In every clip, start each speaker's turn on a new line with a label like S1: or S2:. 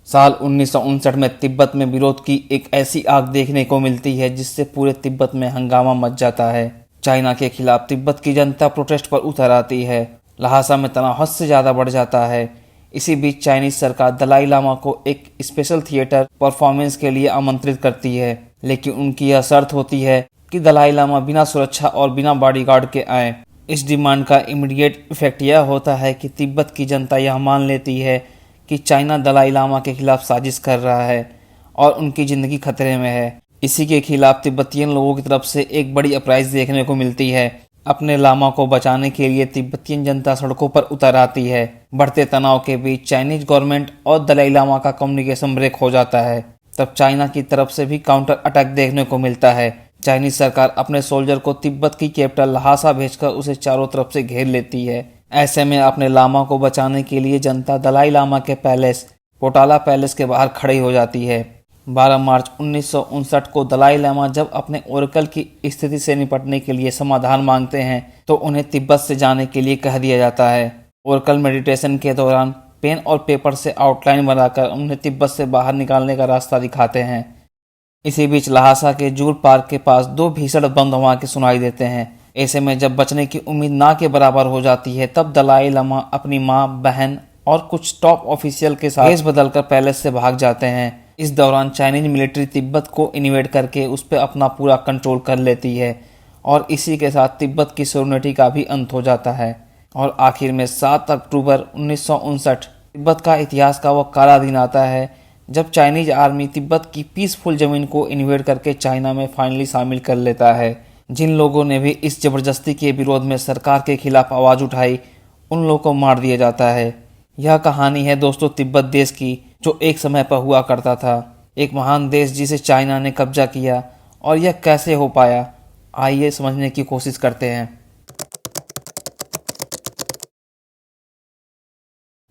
S1: साल 1959 में तिब्बत में विरोध की एक ऐसी आग देखने को मिलती है जिससे पूरे तिब्बत में हंगामा मच जाता है। चाइना के खिलाफ तिब्बत की जनता प्रोटेस्ट पर उतर आती है। ल्हासा में तनाव हद से ज़्यादा बढ़ जाता है। इसी बीच चाइनीज सरकार दलाई लामा को एक स्पेशल थिएटर परफॉर्मेंस के लिए आमंत्रित करती है, लेकिन उनकी यह शर्त होती है कि दलाई लामा बिना सुरक्षा और बिना बॉडीगार्ड के आए। इस डिमांड का इमीडिएट इफेक्ट यह होता है कि तिब्बत की जनता यह मान लेती है कि चाइना दलाई लामा के खिलाफ साजिश कर रहा है और उनकी ज़िंदगी खतरे में है। इसी के खिलाफ तिब्बतियन लोगों की तरफ से एक बड़ी अपराइज देखने को मिलती है। अपने लामा को बचाने के लिए तिब्बतियन जनता सड़कों पर उतर आती है। बढ़ते तनाव के बीच चाइनीज गवर्नमेंट और दलाई लामा का कम्युनिकेशन ब्रेक हो जाता है। तब चाइना की तरफ से भी काउंटर अटैक देखने को मिलता है। चाइनीज सरकार अपने सोल्जर को तिब्बत की कैपिटल ल्हासा भेजकर उसे चारों तरफ से घेर लेती है। ऐसे में अपने लामा को बचाने के लिए जनता दलाई लामा के पैलेस पोटाला पैलेस के बाहर खड़ी हो जाती है। 12 मार्च 1959 को दलाई लामा जब अपने ओरेकल की स्थिति से निपटने के लिए समाधान मांगते हैं तो उन्हें तिब्बत से जाने के लिए कह दिया जाता है। ओरेकल मेडिटेशन के दौरान पेन और पेपर से आउटलाइन बनाकर उन्हें तिब्बत से बाहर निकालने का रास्ता दिखाते हैं। इसी बीच ल्हासा के जूर पार्क के पास 2 भीषण बम धमाके सुनाई देते हैं। ऐसे में जब बचने की उम्मीद ना के बराबर हो जाती है तब दलाई लामा अपनी मां, बहन और कुछ टॉप ऑफिशियल के साथ भेष बदलकर पैलेस से भाग जाते हैं। इस दौरान चाइनीज मिलिट्री तिब्बत को इन्वेड करके उस पर अपना पूरा कंट्रोल कर लेती है और इसी के साथ तिब्बत की सोवरेनिटी का भी अंत हो जाता है। और आखिर में 7 अक्टूबर 1959 तिब्बत का इतिहास का वो काला दिन आता है जब चाइनीज आर्मी तिब्बत की पीसफुल जमीन को इन्वेड करके चाइना में फाइनली शामिल कर लेता है। जिन लोगों ने भी इस जबरदस्ती के विरोध में सरकार के खिलाफ आवाज़ उठाई उन लोगों को मार दिया जाता है। यह कहानी है दोस्तों तिब्बत देश की, जो एक समय पर हुआ करता था एक महान देश जिसे चाइना ने कब्जा किया। और यह कैसे हो पाया, आइए समझने की कोशिश करते हैं।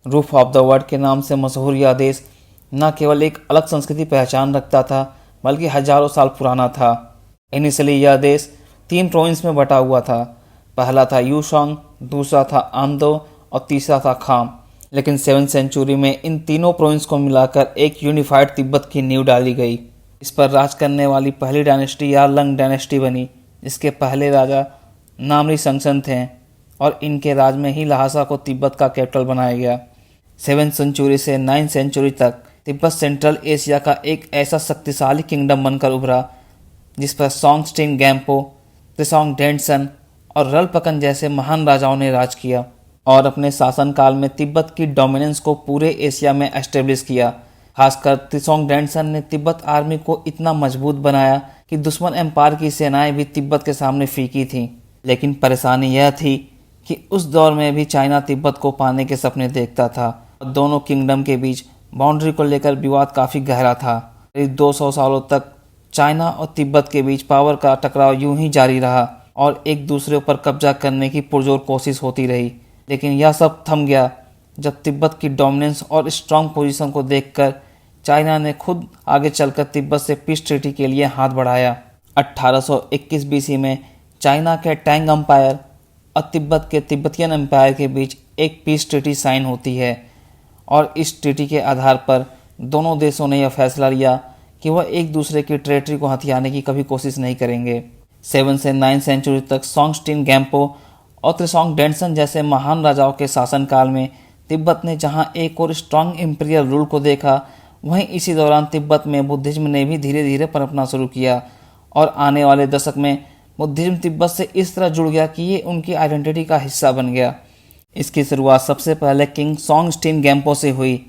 S1: रूफ ऑफ द वर्ल्ड के नाम से मशहूर यह देश न केवल एक अलग संस्कृति पहचान रखता था बल्कि हजारों साल पुराना था। इनिशियली यह देश 3 प्रोविंस में बटा हुआ था। पहला था यूशोंग, दूसरा था आमदो और तीसरा था खाम। लेकिन 7वीं सेंचुरी में इन तीनों प्रोविंस को मिलाकर एक यूनिफाइड तिब्बत की नींव डाली गई। इस पर राज करने वाली पहली डायनेस्टी यारलंग डायनेस्टी बनी, जिसके पहले राजा नामरी संगसन थे और इनके राज में ही ल्हासा को तिब्बत का कैपिटल बनाया गया। 7वीं सेंचुरी से 9वीं सेंचुरी तक तिब्बत सेंट्रल एशिया का एक ऐसा शक्तिशाली किंगडम बनकर उभरा जिस पर सोंगस्टिन गैम्पो, त्रिसोंग डेंडसन और रलपकन जैसे महान राजाओं ने राज किया और अपने शासनकाल में तिब्बत की डोमिनेंस को पूरे एशिया में एस्टेब्लिश किया। खासकर त्रिसोंग डेंडसन ने तिब्बत आर्मी को इतना मजबूत बनाया कि दुश्मन एम्पायर की सेनाएं भी तिब्बत के सामने फीकी थीं। लेकिन परेशानी यह थी कि उस दौर में भी चाइना तिब्बत को पाने के सपने देखता था। दोनों किंगडम के बीच बाउंड्री को लेकर विवाद काफ़ी गहरा था। करीब 200 सालों तक चाइना और तिब्बत के बीच पावर का टकराव यूं ही जारी रहा और एक दूसरे पर कब्जा करने की पुरजोर कोशिश होती रही। लेकिन यह सब थम गया जब तिब्बत की डोमिनेंस और स्ट्रांग पोजीशन को देखकर चाइना ने खुद आगे चलकर तिब्बत से पीस ट्रीटी के लिए हाथ बढ़ाया। 1821 बीसी में चाइना के टैंग एम्पायर और तिब्बत के तिब्बतियन एम्पायर के बीच एक पीस ट्रीटी साइन होती है और इस ट्रीटी के आधार पर दोनों देशों ने यह फैसला लिया कि वह एक दूसरे की टेरिटरी को हथियाने की कभी कोशिश नहीं करेंगे। 7 से 9 सेंचुरी तक सोंगस्टिन गैम्पो और त्रिसोंग डेंडसन जैसे महान राजाओं के शासनकाल में तिब्बत ने जहां एक और स्ट्रांग इंपीरियल रूल को देखा, वहीं इसी दौरान तिब्बत में बुद्धिज्म ने भी धीरे धीरे पनपना शुरू किया और आने वाले दशक में बुद्धिज्म तिब्बत से इस तरह जुड़ गया कि ये उनकी आइडेंटिटी का हिस्सा बन गया। इसकी शुरुआत सबसे पहले किंग सोंगस्टिन गैम्पो से हुई,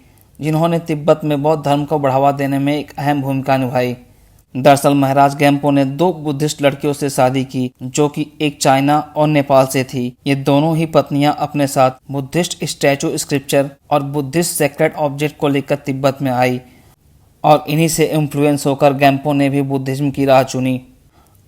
S1: जिन्होंने तिब्बत में बौद्ध धर्म को बढ़ावा देने में एक अहम भूमिका निभाई। दरअसल महाराज गैम्पो ने 2 बुद्धिस्ट लड़कियों से शादी की जो कि एक चाइना और नेपाल से थी। ये दोनों ही पत्नियां अपने साथ बुद्धिस्ट स्टैचू, स्क्रिप्चर और बुद्धिस्ट सेक्रेड ऑब्जेक्ट को लेकर तिब्बत में आई और इन्हीं से इन्फ्लुएंस होकर गैम्पो ने भी बुद्धिज्म की राह चुनी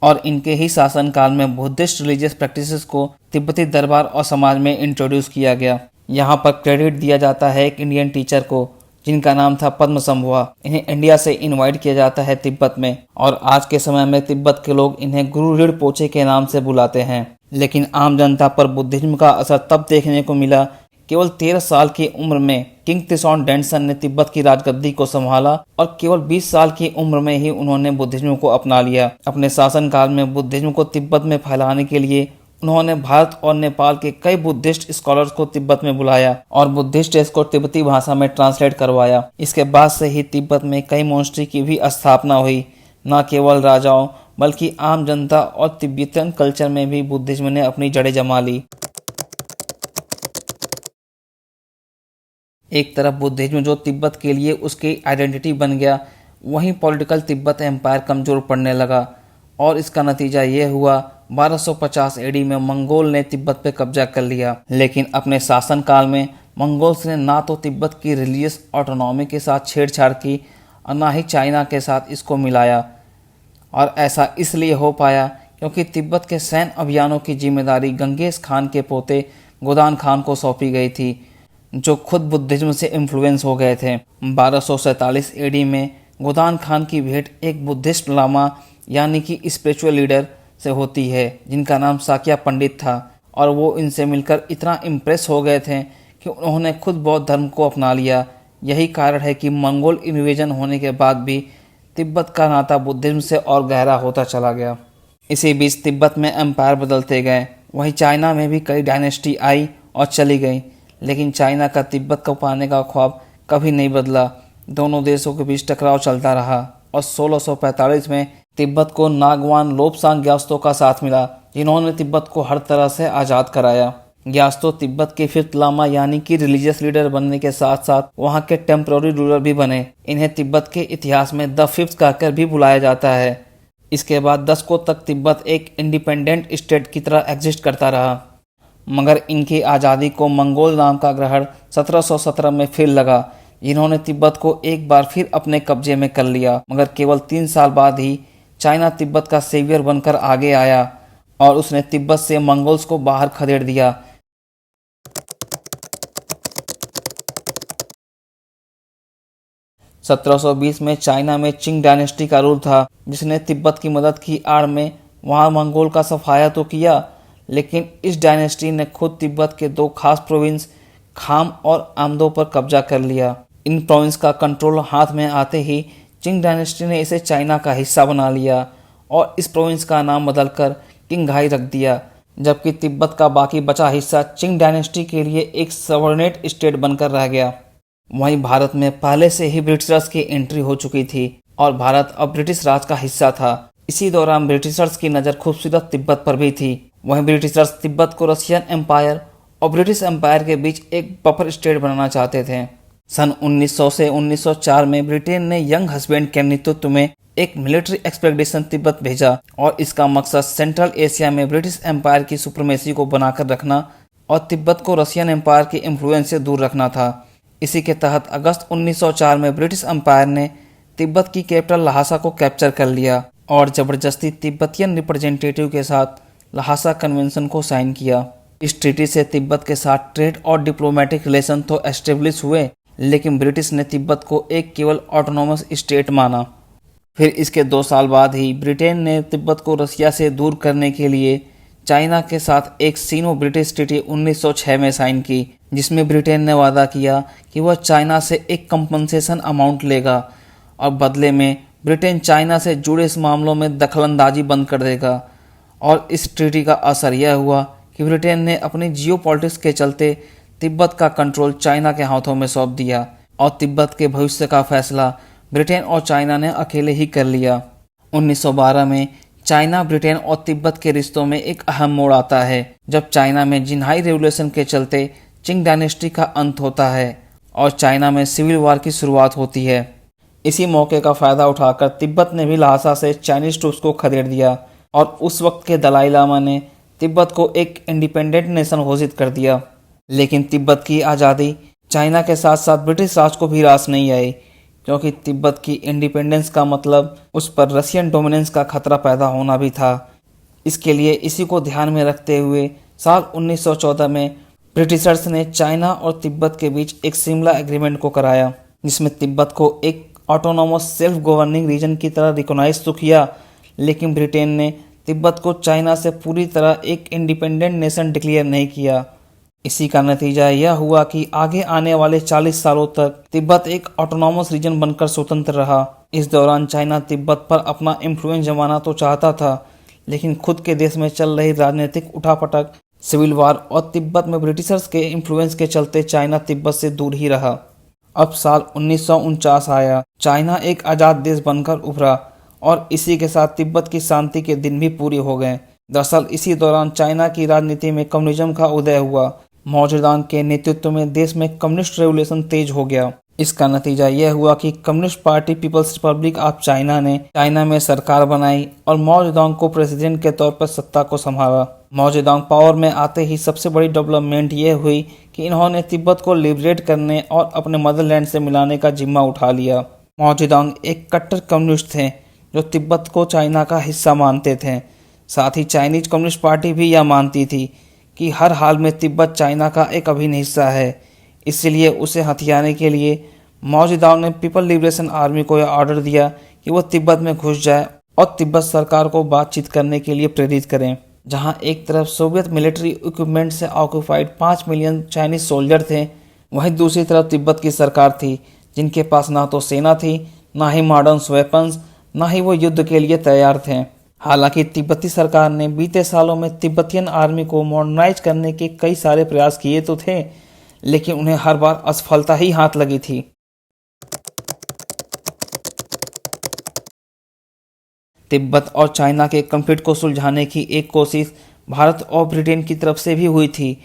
S1: और इनके ही शासनकाल में बुद्धिस्ट रिलीजियस प्रैक्टिसेस को तिब्बती दरबार और समाज में इंट्रोड्यूस किया गया। यहाँ पर क्रेडिट दिया जाता है एक इंडियन टीचर को जिनका नाम था पद्मसंभवा। इन्हें इंडिया से इनवाइट किया जाता है तिब्बत में और आज के समय में तिब्बत के लोग इन्हें गुरु रिनपोचे के नाम से बुलाते हैं। लेकिन आम जनता पर बुद्धिज्म का असर तब देखने को मिला केवल 13 साल की उम्र में किंग त्सॉन डैंसन ने तिब्बत की राजगद्दी को संभाला और केवल 20 साल की उम्र में ही उन्होंने बुद्धिज्म को अपना लिया। अपने शासनकाल में बुद्धिज्म को तिब्बत में फैलाने के लिए उन्होंने भारत और नेपाल के कई बुद्धिस्ट स्कॉलर्स को तिब्बत में बुलाया और बुद्धिस्ट टेक्स्ट को तिब्बती भाषा में ट्रांसलेट करवाया। इसके बाद से ही तिब्बत में कई मोनेस्ट्री की भी स्थापना हुई। न केवल राजाओं बल्कि आम जनता और तिब्बतियन कल्चर में भी बुद्धिज्म ने अपनी जड़ें जमा ली। एक तरफ बुद्धिज्म जो तिब्बत के लिए उसकी आइडेंटिटी बन गया, वहीं पॉलिटिकल तिब्बत एम्पायर कमजोर पड़ने लगा और इसका नतीजा ये हुआ 1250 एडी में मंगोल ने तिब्बत पे कब्जा कर लिया। लेकिन अपने शासनकाल में मंगोल्स ने ना तो तिब्बत की रिलीजियस ऑटोनॉमी के साथ छेड़छाड़ की और ना ही चाइना के साथ इसको मिलाया। और ऐसा इसलिए हो पाया क्योंकि तिब्बत के सैन्य अभियानों की जिम्मेदारी गंगेश खान के पोते गोदान खान को सौंपी गई थी, जो खुद बुद्धिज्म से इन्फ्लुएंस हो गए थे। 1247 एडी में गोदान खान की भेंट एक बुद्धिस्ट लामा यानी कि स्पिरिचुअल लीडर से होती है जिनका नाम साक्या पंडित था, और वो इनसे मिलकर इतना इम्प्रेस हो गए थे कि उन्होंने खुद बौद्ध धर्म को अपना लिया। यही कारण है कि मंगोल इन्वेजन होने के बाद भी तिब्बत का नाता बुद्धिज्म से और गहरा होता चला गया। इसी बीच तिब्बत में एम्पायर बदलते गए। वहीं चाइना में भी कई डायनेस्टी आई और चली गई, लेकिन चाइना का तिब्बत को पाने का ख्वाब कभी नहीं बदला। दोनों देशों के बीच टकराव चलता रहा और 1645 में तिब्बत को नागवान लोब्सांग ग्यात्सो का साथ मिला, जिन्होंने तिब्बत को हर तरह से आज़ाद कराया। ग्यात्सो तिब्बत के फिफ्थ लामा यानी कि रिलीजियस लीडर बनने के साथ साथ वहां के टेम्पररी रूलर भी बने। इन्हें तिब्बत के इतिहास में द फिफ्थ कहकर भी बुलाया जाता है। इसके बाद दशकों तक तिब्बत एक इंडिपेंडेंट स्टेट की तरह एग्जिस्ट करता रहा, मगर इनकी आज़ादी को मंगोल नाम का ग्रहण 1717 में फिर लगा, जिन्होंने तिब्बत को एक बार फिर अपने कब्जे में कर लिया। मगर केवल 3 साल बाद ही चाइना तिब्बत का सेवियर बनकर आगे आया और उसने तिब्बत से मंगोल्स को बाहर खदेड़ दिया। 1720 में चाइना में चिंग डायनेस्टी का रूल था, जिसने तिब्बत की मदद की आड़ में वहां मंगोल का सफाया तो किया, लेकिन इस डायनेस्टी ने खुद तिब्बत के 2 खास प्रोविंस खाम और आमदो पर कब्जा कर लिया। इन प्रोविंस का कंट्रोल हाथ में आते ही चिंग डायनेस्टी ने इसे चाइना का हिस्सा बना लिया और इस प्रोविंस का नाम बदलकर किंगहाई रख दिया, जबकि तिब्बत का बाकी बचा हिस्सा चिंग डायनेस्टी के लिए एक सबऑर्डिनेट स्टेट बनकर रह गया। वहीं भारत में पहले से ही ब्रिटिशर्स की एंट्री हो चुकी थी और भारत अब ब्रिटिश राज का हिस्सा था। इसी दौरान ब्रिटिशर्स की नज़र खूबसूरत तिब्बत पर भी थी। वहीं ब्रिटिशर्स तिब्बत को रशियन एम्पायर और ब्रिटिश एम्पायर के बीच एक बफर स्टेट बनाना चाहते थे। सन 1900 से 1904 में ब्रिटेन ने यंग हस्बैंड के नेतृत्व में एक मिलिट्री एक्सपेडिशन तिब्बत भेजा और इसका मकसद सेंट्रल एशिया में ब्रिटिश एम्पायर की सुप्रीमेसी को बनाकर रखना और तिब्बत को रशियन एम्पायर के इन्फ्लुएंस से दूर रखना था। इसी के तहत अगस्त 1904 में ब्रिटिश एम्पायर ने तिब्बत की कैपिटल लहासा को कैप्चर कर लिया और जबरदस्ती तिब्बतियन रिप्रेजेंटेटिव के साथ लहासा कन्वेंशन को साइन किया। इस ट्रीटी से तिब्बत के साथ ट्रेड और डिप्लोमेटिक रिलेशन तो एस्टेब्लिश हुए, लेकिन ब्रिटिश ने तिब्बत को एक केवल ऑटोनोमस स्टेट माना। फिर इसके 2 साल बाद ही ब्रिटेन ने तिब्बत को रसिया से दूर करने के लिए चाइना के साथ एक सीनो ब्रिटिश ट्रीटी 1906 में साइन की, जिसमें ब्रिटेन ने वादा किया कि वह चाइना से एक कंपनसेशन अमाउंट लेगा और बदले में ब्रिटेन चाइना से जुड़े इस मामलों में दखलंदाजी बंद कर देगा। और इस ट्रीटी का असर यह हुआ कि ब्रिटेन ने अपनी जियोपॉलिटिक्स के चलते तिब्बत का कंट्रोल चाइना के हाथों में सौंप दिया और तिब्बत के भविष्य का फैसला ब्रिटेन और चाइना ने अकेले ही कर लिया। 1912 में चाइना, ब्रिटेन और तिब्बत के रिश्तों में एक अहम मोड़ आता है, जब चाइना में जिन्हाई रेवोल्यूशन के चलते चिंग डायनेस्टी का अंत होता है और चाइना में सिविल वार की शुरुआत होती है। इसी मौके का फायदा उठाकर तिब्बत ने भी लहासा से चाइनीज ट्रूप्स को खदेड़ दिया और उस वक्त के दलाई लामा ने तिब्बत को एक इंडिपेंडेंट नेशन घोषित कर दिया। लेकिन तिब्बत की आज़ादी चाइना के साथ साथ ब्रिटिश राज को भी रास नहीं आई, क्योंकि तिब्बत की इंडिपेंडेंस का मतलब उस पर रशियन डोमिनेंस का खतरा पैदा होना भी था। इसके लिए इसी को ध्यान में रखते हुए साल 1914 में ब्रिटिशर्स ने चाइना और तिब्बत के बीच एक शिमला एग्रीमेंट को कराया, जिसमें तिब्बत को एक ऑटोनोमस सेल्फ गवर्निंग रीजन की तरह रिकॉग्नाइज तो किया, लेकिन ब्रिटेन ने तिब्बत को चाइना से पूरी तरह एक इंडिपेंडेंट नेशन डिक्लेयर नहीं किया। इसी का नतीजा यह हुआ कि आगे आने वाले 40 सालों तक तिब्बत एक ऑटोनॉमस रीजन बनकर स्वतंत्र रहा। इस दौरान चाइना तिब्बत पर अपना इन्फ्लुएंस जमाना तो चाहता था, लेकिन खुद के देश में चल रही राजनीतिक उठापटक, सिविल वार और तिब्बत में ब्रिटिशर्स के इन्फ्लुएंस के चलते चाइना तिब्बत से दूर ही रहा। अब साल 1949 आया। चाइना एक आज़ाद देश बनकर उभरा और इसी के साथ तिब्बत की शांति के दिन भी पूरे हो गए। दरअसल इसी दौरान चाइना की राजनीति में कम्युनिज्म का उदय हुआ। माओ जेडुंग के नेतृत्व में देश में कम्युनिस्ट रेवोल्यूशन तेज हो गया। इसका नतीजा यह हुआ कि Communist Party People's Republic of China ने चाइना में सरकार बनाई और माओ जेडुंग को प्रेसिडेंट के तौर पर सत्ता को संभाला। माओ जेडुंग पावर में आते ही सबसे बड़ी डेवलपमेंट यह हुई कि इन्होंने तिब्बत को लिबरेट करने और अपने मदरलैंड से मिलाने का जिम्मा उठा लिया। माओ जेडुंग एक कट्टर कम्युनिस्ट थे जो तिब्बत को चाइना का हिस्सा मानते थे। साथ ही चाइनीज कम्युनिस्ट पार्टी भी यह मानती थी कि हर हाल में तिब्बत चाइना का एक अभिन्न हिस्सा है। इसलिए उसे हथियाने के लिए माओ जेडुंग ने पीपल लिबरेशन आर्मी को यह ऑर्डर दिया कि वह तिब्बत में घुस जाए और तिब्बत सरकार को बातचीत करने के लिए प्रेरित करें। जहां एक तरफ सोवियत मिलिट्री इक्विपमेंट से ऑक्यूपाइड 5 मिलियन चाइनीज सोल्जर थे, वहीं दूसरी तरफ तिब्बत की सरकार थी जिनके पास ना तो सेना थी, ना ही मॉडर्न वेपन्स, ना ही वो युद्ध के लिए तैयार थे। हालांकि तिब्बती सरकार ने बीते सालों में तिब्बतियन आर्मी को मॉडर्नाइज करने के कई सारे प्रयास किए तो थे, लेकिन उन्हें हर बार असफलता ही हाथ लगी थी। तिब्बत और चाइना के कॉन्फ्लिक्ट को सुलझाने की एक कोशिश भारत और ब्रिटेन की तरफ से भी हुई थी,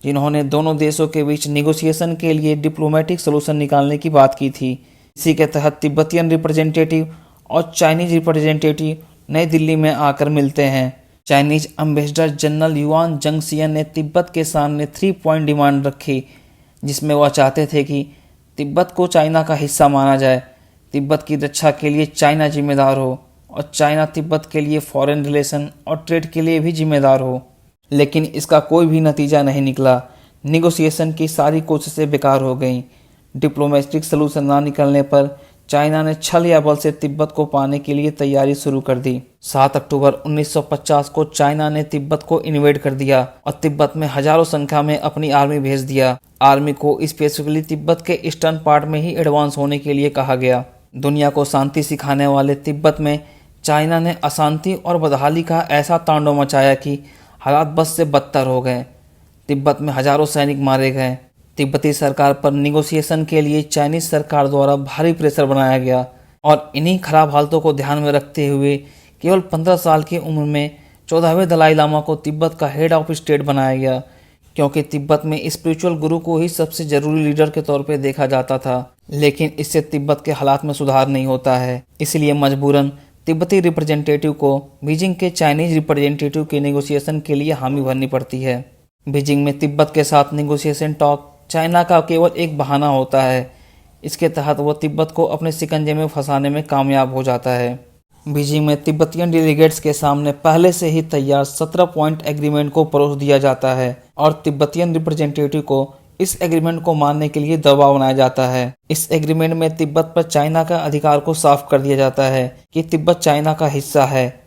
S1: जिन्होंने दोनों देशों के बीच निगोशिएशन के लिए डिप्लोमेटिक सोल्यूशन निकालने की बात की थी। इसी के तहत तिब्बतियन रिप्रेजेंटेटिव और चाइनीज रिप्रेजेंटेटिव नई दिल्ली में आकर मिलते हैं। चाइनीज एम्बेसडर जनरल युआन जंगसियन ने तिब्बत के सामने 3 पॉइंट डिमांड रखी, जिसमें वह चाहते थे कि तिब्बत को चाइना का हिस्सा माना जाए, तिब्बत की रक्षा के लिए चाइना जिम्मेदार हो और चाइना तिब्बत के लिए फॉरेन रिलेशन और ट्रेड के लिए भी जिम्मेदार हो। लेकिन इसका कोई भी नतीजा नहीं निकला। निगोशिएशन की सारी कोशिशें बेकार हो गईं। डिप्लोमेटिक सलूशन ना निकलने पर चाइना ने छल या बल से तिब्बत को पाने के लिए तैयारी शुरू कर दी। 7 अक्टूबर 1950 को चाइना ने तिब्बत को इन्वेड कर दिया और तिब्बत में हजारों संख्या में अपनी आर्मी भेज दिया। आर्मी को स्पेसिफिकली तिब्बत के ईस्टर्न पार्ट में ही एडवांस होने के लिए कहा गया। दुनिया को शांति सिखाने वाले तिब्बत में चाइना ने अशांति और बदहाली का ऐसा तांडव मचाया कि हालात बद से बदतर हो गए। तिब्बत में हजारों सैनिक मारे गए। तिब्बती सरकार पर निगोशिएशन के लिए चाइनीज सरकार द्वारा भारी प्रेशर बनाया गया और इन्हीं खराब हालतों को ध्यान में रखते हुए केवल 15 साल की उम्र में 14वें दलाई लामा को तिब्बत का हेड ऑफ स्टेट बनाया गया, क्योंकि तिब्बत में स्पिरिचुअल गुरु को ही सबसे जरूरी लीडर के तौर पर देखा जाता था। लेकिन इससे तिब्बत के हालात में सुधार नहीं होता है। इसलिए मजबूरन तिब्बती रिप्रेजेंटेटिव को बीजिंग के चाइनीज रिप्रेजेंटेटिव के नेगोशिएशन के लिए हामी भरनी पड़ती है। बीजिंग में तिब्बत के साथ नेगोशिएशन टॉक चाइना का केवल एक बहाना होता है। इसके तहत वो तिब्बत को अपने शिकंजे में फंसाने में कामयाब हो जाता है। बीजिंग में तिब्बतियन डेलीगेट्स के सामने पहले से ही तैयार 17 पॉइंट एग्रीमेंट को परोस दिया जाता है और तिब्बतियन रिप्रेजेंटेटिव को इस एग्रीमेंट को मानने के लिए दबाव बनाया जाता है। इस एग्रीमेंट में तिब्बत पर चाइना का अधिकार को साफ कर दिया जाता है कि तिब्बत चाइना का हिस्सा है,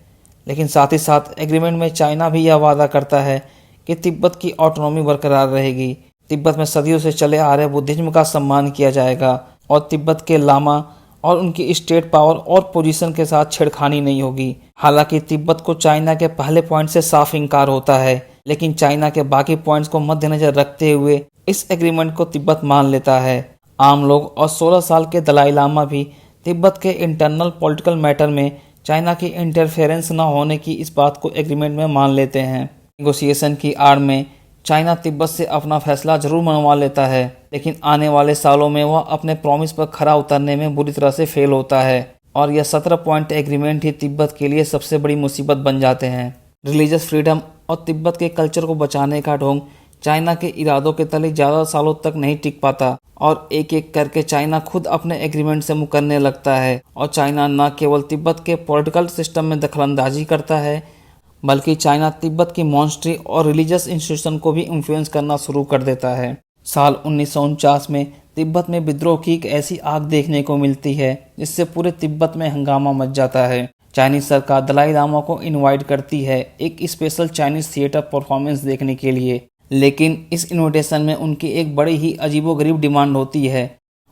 S1: लेकिन साथ ही साथ एग्रीमेंट में चाइना भी यह वादा करता है कि तिब्बत की ऑटोनॉमी बरकरार रहेगी। तिब्बत में सदियों से चले आ रहे बुद्धिज्म का सम्मान किया जाएगा और तिब्बत के लामा और उनकी स्टेट पावर और पोजीशन के साथ छेड़खानी नहीं होगी। हालांकि तिब्बत को चाइना के पहले पॉइंट से साफ इनकार होता है, लेकिन चाइना के बाकी पॉइंट्स को मद्देनजर रखते हुए इस एग्रीमेंट को तिब्बत मान लेता है। आम लोग और 16 साल के दलाई लामा भी तिब्बत के इंटरनल पॉलिटिकल मैटर में चाइना की इंटरफेरेंस न होने की इस बात को एग्रीमेंट में मान लेते हैं। नेगोशिएशन की आड़ में चाइना तिब्बत से अपना फैसला जरूर मनवा लेता है, लेकिन आने वाले सालों में वह अपने प्रॉमिस पर खरा उतरने में बुरी तरह से फेल होता है और यह 17 पॉइंट एग्रीमेंट ही तिब्बत के लिए सबसे बड़ी मुसीबत बन जाते हैं। रिलीजियस फ्रीडम और तिब्बत के कल्चर को बचाने का ढोंग चाइना के इरादों के तले ज़्यादा सालों तक नहीं टिक पाता और एक एक करके चाइना खुद अपने एग्रीमेंट से मुकरने लगता है। और चाइना न केवल तिब्बत के पॉलिटिकल सिस्टम में दखलंदाजी करता है, बल्कि चाइना तिब्बत की मॉनेस्ट्री और रिलीजियस इंस्टीट्यूशन को भी इन्फ्लुएंस करना शुरू कर देता है। साल 1949 में तिब्बत में विद्रोह की एक ऐसी आग देखने को मिलती है जिससे पूरे तिब्बत में हंगामा मच जाता है। चाइनीज सरकार दलाई लामा को इनवाइट करती है एक स्पेशल चाइनीज थिएटर परफॉर्मेंस देखने के लिए। लेकिन इस इनविटेशन में उनकी एक बड़ी ही अजीबोगरीब डिमांड होती है।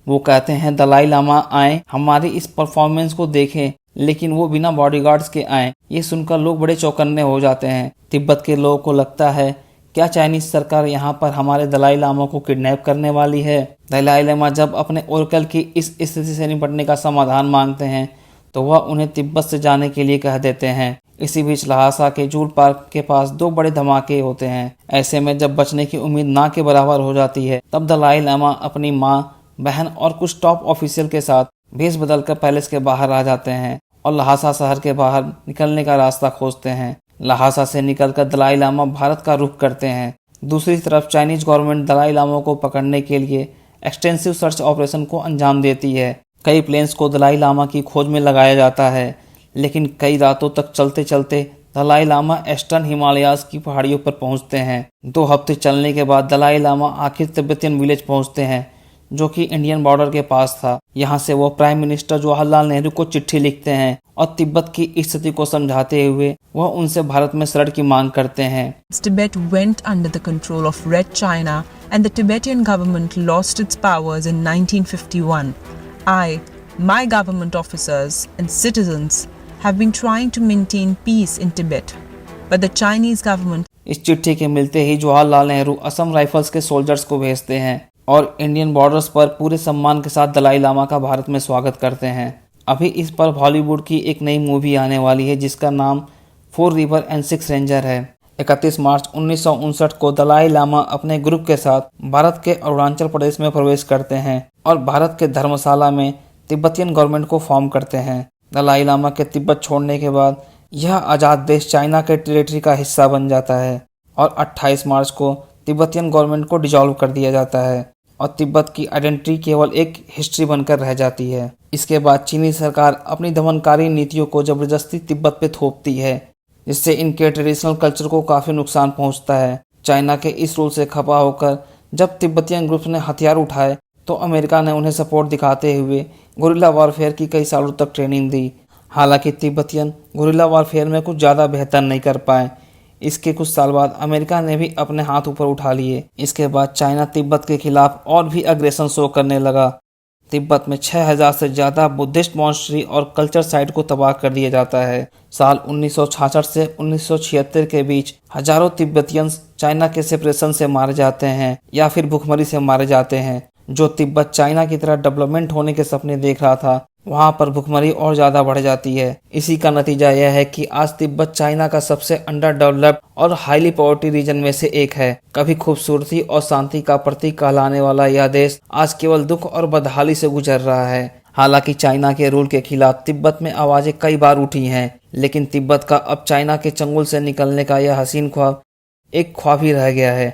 S1: वो कहते हैं दलाई लामा आए, हमारी इस परफॉर्मेंस को देखें, लेकिन वो बिना बॉडीगार्ड्स के आए। ये सुनकर लोग बड़े चौकन्ने हो जाते हैं। तिब्बत के लोगों को लगता है क्या चाइनीज सरकार यहाँ पर हमारे दलाई लामा को किडनैप करने वाली है। दलाई लामा जब अपने ओरेकल की इस स्थिति से निपटने का समाधान मांगते हैं तो वह उन्हें तिब्बत से जाने के लिए कह देते हैं। इसी बीच लहासा के जूल पार्क के पास 2 बड़े धमाके होते हैं। ऐसे में जब बचने की उम्मीद ना के बराबर हो जाती है तब दलाई लामा अपनी माँ, बहन और कुछ टॉप ऑफिशियल के साथ भेष बदलकर पैलेस के बाहर आ जाते हैं और लहासा शहर के बाहर निकलने का रास्ता खोजते हैं। लहासा से निकलकर दलाई लामा भारत का रुख करते हैं। दूसरी तरफ चाइनीज गवर्नमेंट दलाई लामा को पकड़ने के लिए एक्सटेंसिव सर्च ऑपरेशन को अंजाम देती है। कई प्लेन्स को दलाई लामा की खोज में लगाया जाता है, लेकिन कई रातों तक चलते चलते दलाई लामा ईस्टर्न हिमालयाज की पहाड़ियों पर पहुंचते हैं। 2 हफ्ते चलने के बाद दलाई लामा आखिर तिब्बतियन विलेज पहुंचते हैं जो कि इंडियन बॉर्डर के पास था। यहाँ से वो प्राइम मिनिस्टर जवाहरलाल नेहरू को चिट्ठी लिखते हैं और तिब्बत की स्थिति को समझाते हुए वह उनसे भारत में शरण की मांग करते हैं।
S2: Tibet went under the control of Red China and the Tibetan government lost its powers in 1951. I, my government officers and citizens have been trying to maintain peace in Tibet, but the Chinese government।
S1: इस चिट्ठी के मिलते ही Jawaharlal Nehru Assam rifles के soldiers को भेजते हैं और Indian borders पर पूरे सम्मान के साथ दलाई लामा का भारत में स्वागत करते हैं। अभी इस पर हॉलीवुड की एक नई मूवी आने वाली है जिसका नाम 4 रिवर एंड 6 रेंजर है। 31 मार्च 1959 को दलाई लामा अपने ग्रुप के साथ भारत के अरुणाचल प्रदेश में प्रवेश करते हैं और भारत के धर्मशाला में तिब्बतियन गवर्नमेंट को फॉर्म करते हैं। दलाई लामा के तिब्बत छोड़ने के बाद यह आज़ाद देश चाइना के टेरिटरी का हिस्सा बन जाता है और 28 मार्च को तिब्बतियन गवर्नमेंट को डिसॉल्व कर दिया जाता है और तिब्बत की आइडेंटिटी केवल एक हिस्ट्री बनकर रह जाती है। इसके बाद चीनी सरकार अपनी दमनकारी नीतियों को जबरदस्ती तिब्बत पे थोपती है, जिससे इनके ट्रेडिशनल कल्चर को काफ़ी नुकसान पहुंचता है। चाइना के इस रूल से खपा होकर जब तिब्बतियन ग्रुप्स ने हथियार उठाए तो अमेरिका ने उन्हें सपोर्ट दिखाते हुए गुरिल्ला वॉरफेयर की कई सालों तक ट्रेनिंग दी। हालांकि तिब्बतियन गुरिल्ला वॉरफेयर में कुछ ज़्यादा बेहतर नहीं कर पाए। इसके कुछ साल बाद अमेरिका ने भी अपने हाथ ऊपर उठा लिए। इसके बाद चाइना तिब्बत के खिलाफ और भी अग्रेशन शो करने लगा। तिब्बत में 6000 से ज़्यादा बुद्धिस्ट मॉन्स्ट्री और कल्चर साइट को तबाह कर दिया जाता है। साल 1966 से 1976 के बीच हजारों तिब्बतियंस चाइना के सेपरेशन से मारे जाते हैं या फिर भुखमरी से मारे जाते हैं। जो तिब्बत चाइना की तरह डेवलपमेंट होने के सपने देख रहा था वहाँ पर भुखमरी और ज़्यादा बढ़ जाती है। इसी का नतीजा यह है कि आज तिब्बत चाइना का सबसे अंडर डेवलप्ड और हाईली पॉवर्टी रीजन में से एक है। कभी खूबसूरती और शांति का प्रतीक कहलाने वाला यह देश आज केवल दुख और बदहाली से गुजर रहा है। हालांकि चाइना के रूल के खिलाफ तिब्बत में आवाज़ें कई बार उठी हैं, लेकिन तिब्बत का अब चाइना के चंगुल से निकलने का यह हसीन ख्वाब एक ख्वाब ही रह गया है।